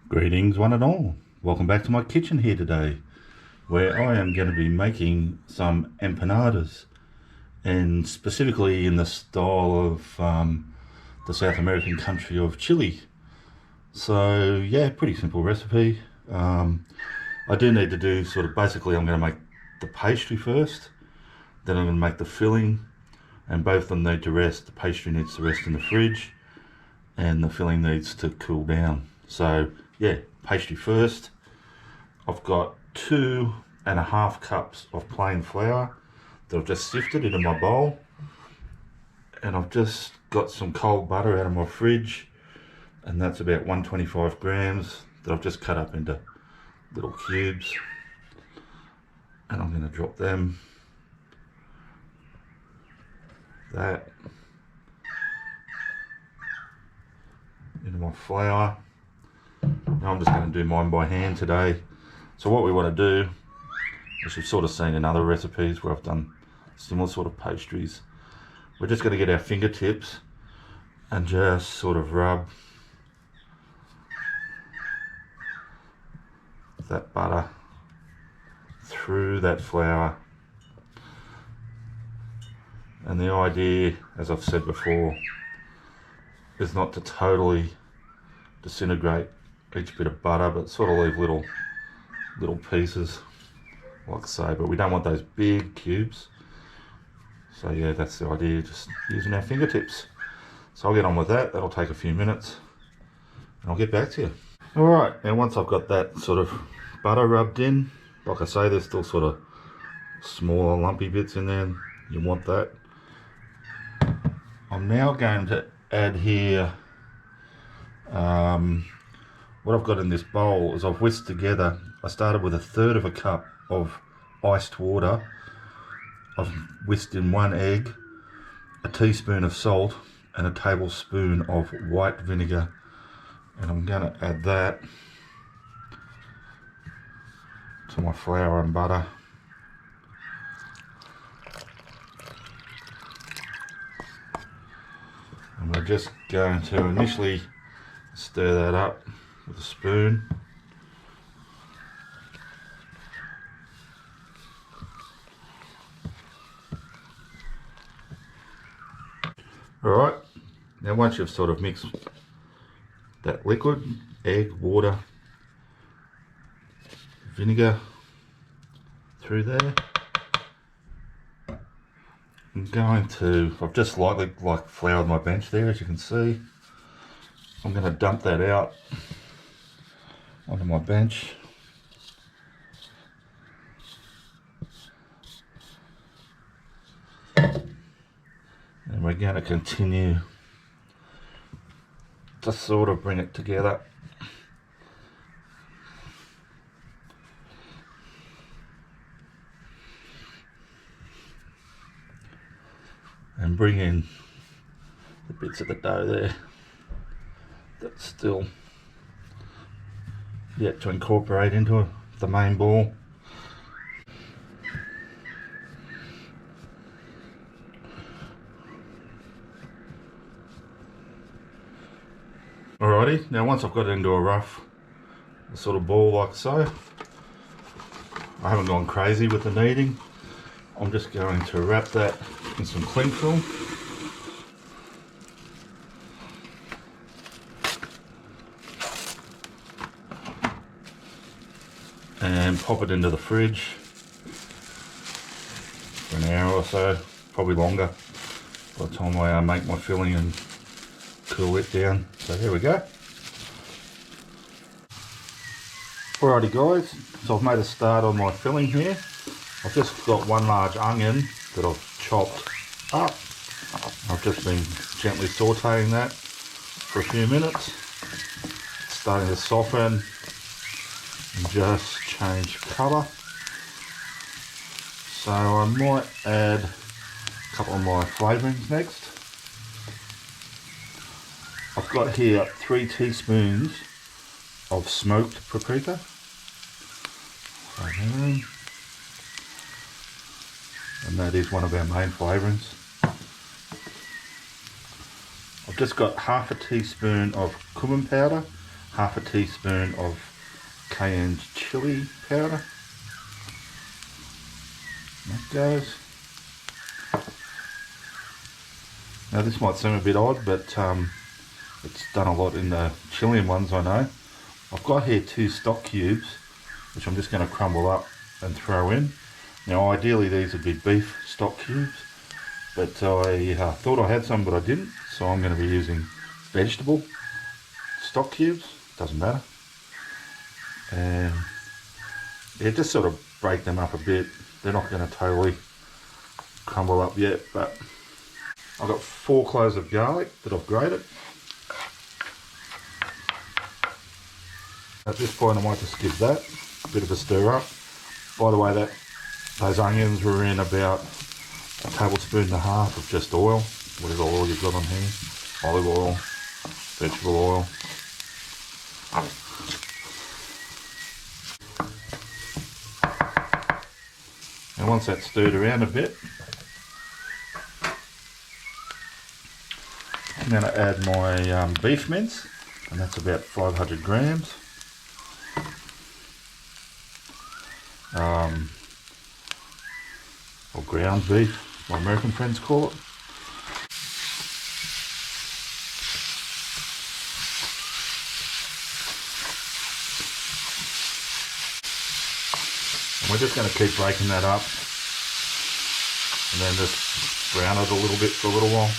Greetings one and all. Welcome back to my kitchen here today, where I am going to be making some empanadas, and specifically in the style of the South American country of Chile. So yeah, pretty simple recipe. I do need to do sort of, basically I'm going to make the pastry first, then I'm going to make the filling, and both of them need to rest. The pastry needs to rest in the fridge and the filling needs to cool down. So yeah, pastry first. I've got 2.5 cups of plain flour that I've just sifted into my bowl, and I've just got some cold butter out of my fridge, and that's about 125 grams that I've just cut up into little cubes, and I'm going to drop them, that, into my flour. Now I'm just going to do mine by hand today. So what we want to do, as you've sort of seen in other recipes where I've done similar sort of pastries, we're just going to get our fingertips and just sort of rub that butter through that flour. And the idea, as I've said before, is not to totally disintegrate each bit of butter, but sort of leave little pieces like so. But we don't want those big cubes. So yeah, that's the idea, just using our fingertips. So I'll get on with that. That'll take a few minutes and I'll get back to you. All right, now once I've got that sort of butter rubbed in, like I say, there's still sort of smaller lumpy bits in there. You want that. I'm now going to add here, what I've got in this bowl is I've whisked together, I started with 1/3 cup of iced water. I've whisked in 1 egg, a teaspoon of salt, and a tablespoon of white vinegar. And I'm going to add that to my flour and butter. And we're just going to initially stir that up with a spoon. Alright, now once you've sort of mixed that liquid, egg, water, vinegar through there, I've just lightly floured my bench there, as you can see. I'm going to dump that out onto my bench. And we're going to continue to sort of bring it together. And bring in the bits of the dough there that's still yet to incorporate into the main ball. Alrighty, now once I've got it into a rough sort of ball like so, I haven't gone crazy with the kneading. I'm just going to wrap that in some cling film. And pop it into the fridge for an hour or so, probably longer, by the time I make my filling and cool it down. So here we go. Alrighty guys, so I've made a start on my filling here. I've just got 1 large onion that I've chopped up. I've just been gently sauteing that for a few minutes. It's starting to soften and just change colour. So I might add a couple of my flavourings next. I've got here 3 teaspoons of smoked paprika. And that is one of our main flavourings. I've just got 1/2 teaspoon of cumin powder, half a teaspoon of cayenne chili powder. That goes. Now this might seem a bit odd, but it's done a lot in the Chilean ones, I know. I've got here 2 stock cubes, which I'm just going to crumble up and throw in. Now ideally these would be beef stock cubes, but I thought I had some but I didn't, so I'm going to be using vegetable stock cubes, doesn't matter. And yeah, just sort of break them up a bit. They're not going to totally crumble up yet, but I've got 4 cloves of garlic that I've grated. At this point I might just give that a bit of a stir up. By the way, those onions were in about a tablespoon and a half of just oil, whatever oil you've got on here, olive oil, vegetable oil. And once that's stirred around a bit, I'm going to add my beef mince, and that's about 500 grams. Or ground beef, my American friends call it. And we're just going to keep breaking that up and then just brown it a little bit for a little while.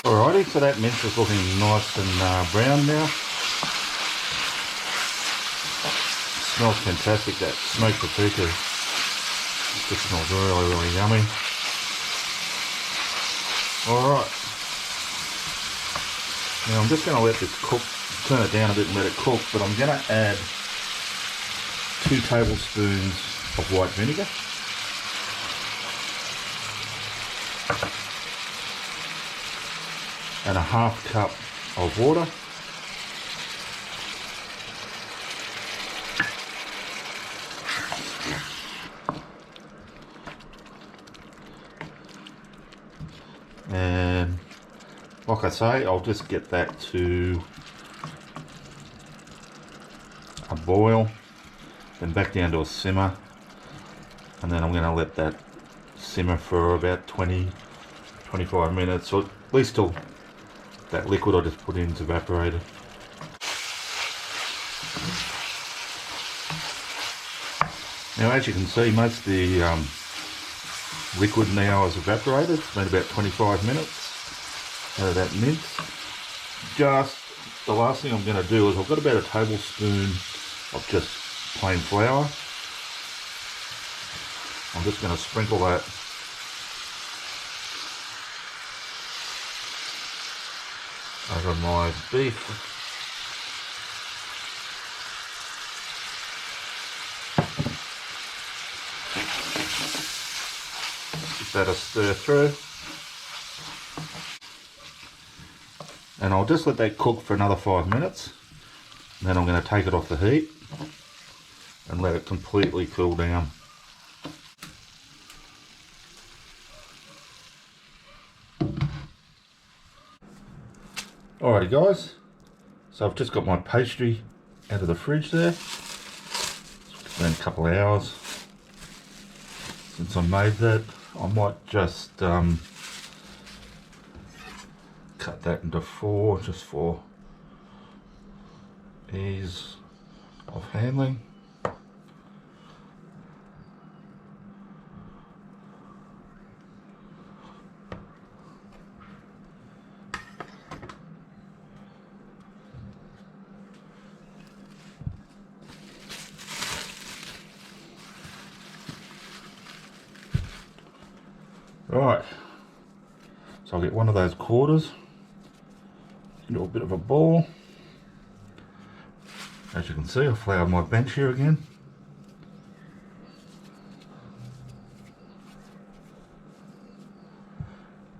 Alrighty, so that mince is looking nice and brown now. It smells fantastic, that smoked paprika. Just smells really, really yummy. Alright. Now I'm just going to let this cook, turn it down a bit and let it cook, but I'm going to add 2 tablespoons of white vinegar. And a half cup of water. And like I say, I'll just get that to a boil, then back down to a simmer, and then I'm going to let that simmer for about 20-25 minutes, or at least till that liquid I just put in is evaporated. Now as you can see, most of the liquid now is evaporated. It's been about 25 minutes out of that mince. Just the last thing I'm going to do is I've got about a tablespoon of just plain flour. I'm just going to sprinkle that over my beef. Give that a stir through. And I'll just let that cook for another 5 minutes. And then I'm going to take it off the heat and let it completely cool down. Alrighty guys, so I've just got my pastry out of the fridge there. It's been a couple of hours since I made that. I might just cut that into 4 just for ease of handling. Right, so I'll get one of those quarters into a bit of a ball. As you can see, I've floured my bench here again.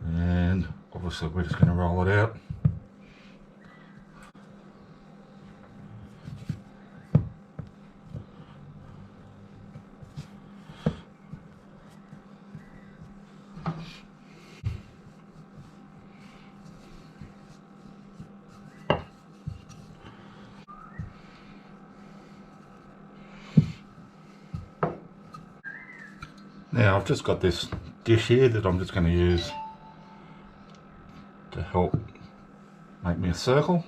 And obviously we're just going to roll it out. Now I've just got this dish here that I'm just going to use to help make me a circle.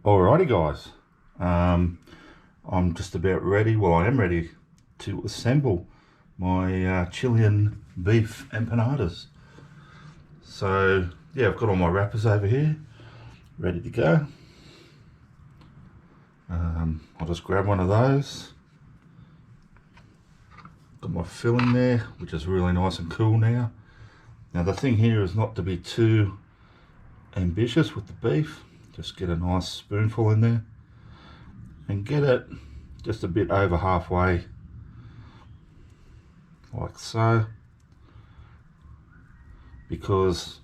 Alrighty guys, I'm just about ready, well I am ready to assemble my Chilean beef empanadas. So yeah, I've got all my wrappers over here ready to go. I'll just grab one of those. Got my filling there, which is really nice and cool now. Now the thing here is not to be too ambitious with the beef. Just get a nice spoonful in there and get it just a bit over halfway, like so, because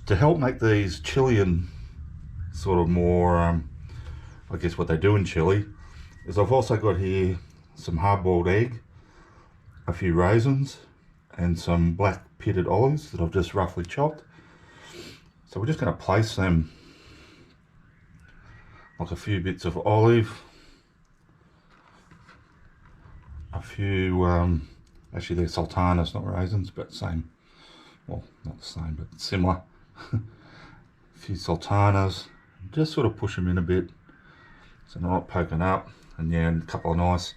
to help make these Chilean sort of more, I guess what they do in Chile, is I've also got here some hard-boiled egg, a few raisins, and some black pitted olives that I've just roughly chopped. So we're just going to place them, like a few bits of olive, a few, actually they're sultanas, not raisins, but same, well not the same, but similar. A few sultanas, just sort of push them in a bit so they're not poking up, and yeah, and a couple of nice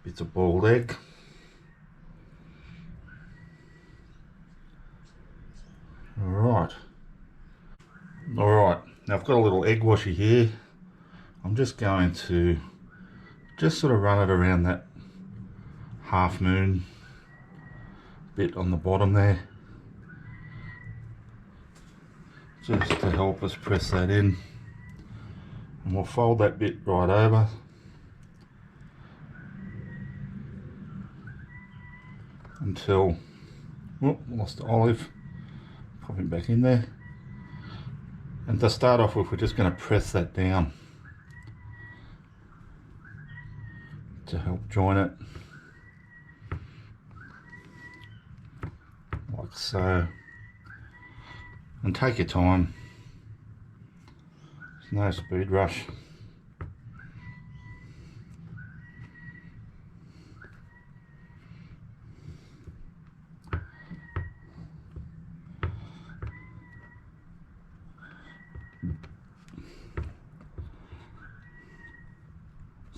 bits of boiled egg. Alright, now I've got a little egg washer here. I'm just going to just sort of run it around that half moon bit on the bottom there, just to help us press that in, and we'll fold that bit right over until, oh, lost the olive, pop him back in there. And to start off with, we're just going to press that down to help join it, like so. And take your time, there's no speed rush.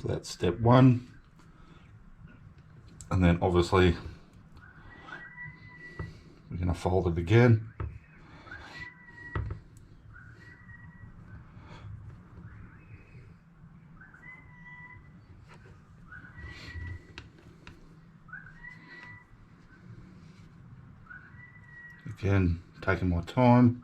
So that's step one, and then obviously we're going to fold it again. Again, taking my time.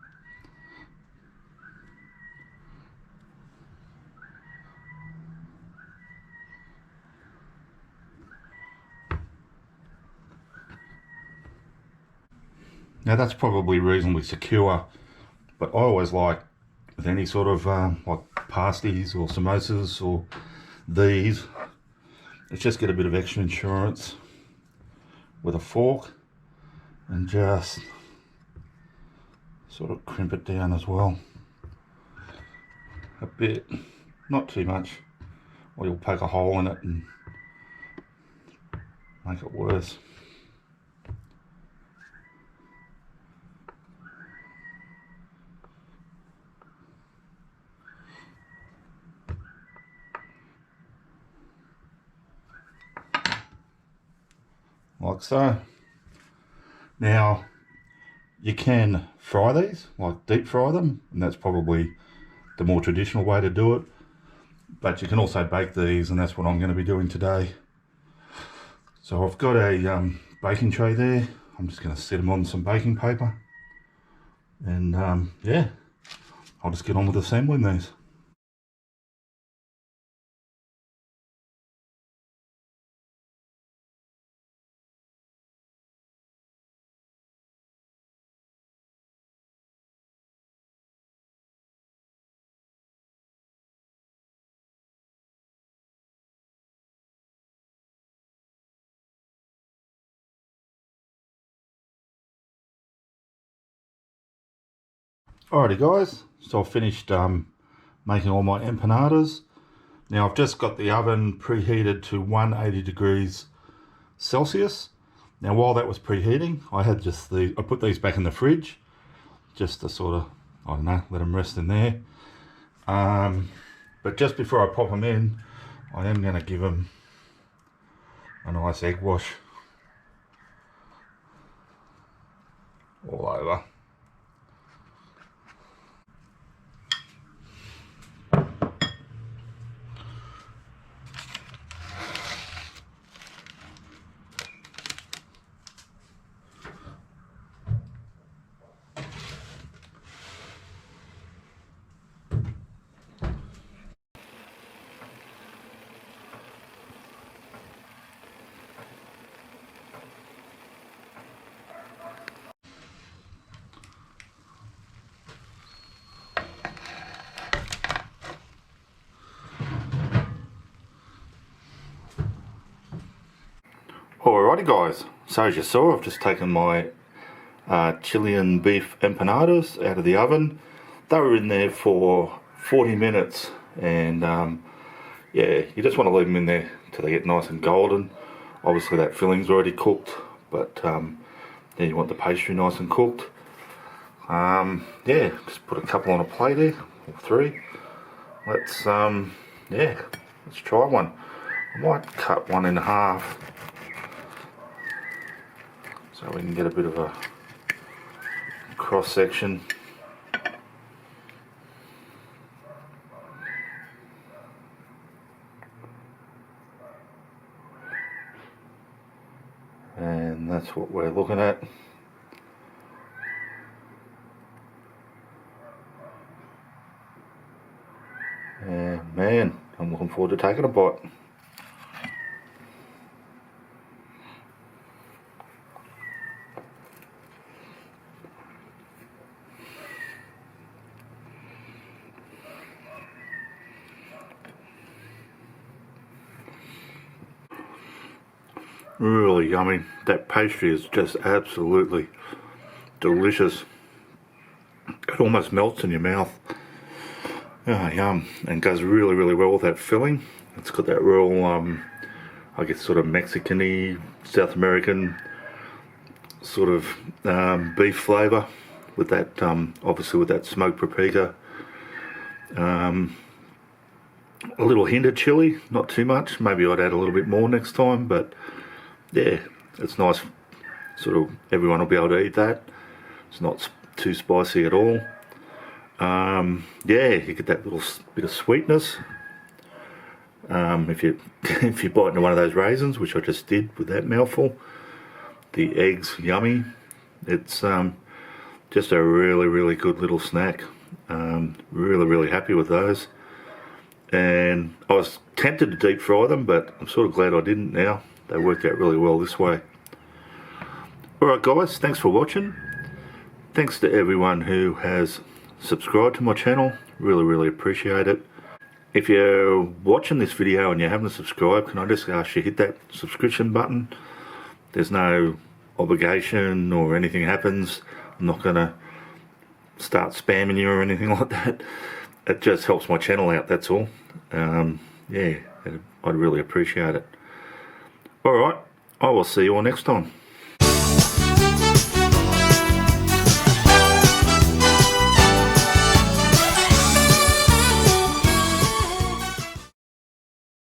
Now that's probably reasonably secure, but I always like, with any sort of like pasties or samosas or these, let's just get a bit of extra insurance with a fork and just sort of crimp it down as well a bit, not too much, or you'll poke a hole in it and make it worse. like so. Now, you can fry these, like deep fry them, and that's probably the more traditional way to do it. But you can also bake these, and that's what I'm going to be doing today. So I've got a baking tray there. I'm just going to set them on some baking paper. And yeah, I'll just get on with assembling these. Alrighty guys, so I've finished making all my empanadas. Now I've just got the oven preheated to 180 degrees Celsius. Now while that was preheating, I put these back in the fridge just to sort of, I don't know, let them rest in there. But just before I pop them in, I am going to give them a nice egg wash all over. Alrighty guys, so as you saw, I've just taken my Chilean beef empanadas out of the oven. They were in there for 40 minutes, and yeah, you just want to leave them in there till they get nice and golden. Obviously that filling's already cooked, but then you want the pastry nice and cooked. Yeah, just put a couple on a plate there, or 3. Let's yeah, let's try one. I might cut one in half, so we can get a bit of a cross section. And that's what we're looking at. And man, I'm looking forward to taking a bite. Really yummy. That pastry is just absolutely delicious. It almost melts in your mouth. Oh, yum. And goes really, really well with that filling. It's got that real, I guess, sort of Mexican-y, South American sort of beef flavour with that, obviously with that smoked paprika. A little hint of chili, not too much. Maybe I'd add a little bit more next time, but yeah, it's nice. Sort of everyone will be able to eat that. It's not too spicy at all. Yeah, you get that little bit of sweetness. If you if you bite into one of those raisins, which I just did with that mouthful, the eggs yummy. It's just a really, really good little snack. Really, really happy with those. And I was tempted to deep fry them, but I'm sort of glad I didn't now. They worked out really well this way. Alright guys, thanks for watching. Thanks to everyone who has subscribed to my channel. Really, really appreciate it. If you're watching this video and you haven't subscribed, can I just ask you hit that subscription button? There's no obligation or anything happens. I'm not going to start spamming you or anything like that. It just helps my channel out, that's all. Yeah, I'd really appreciate it. Alright, I will see you all next time.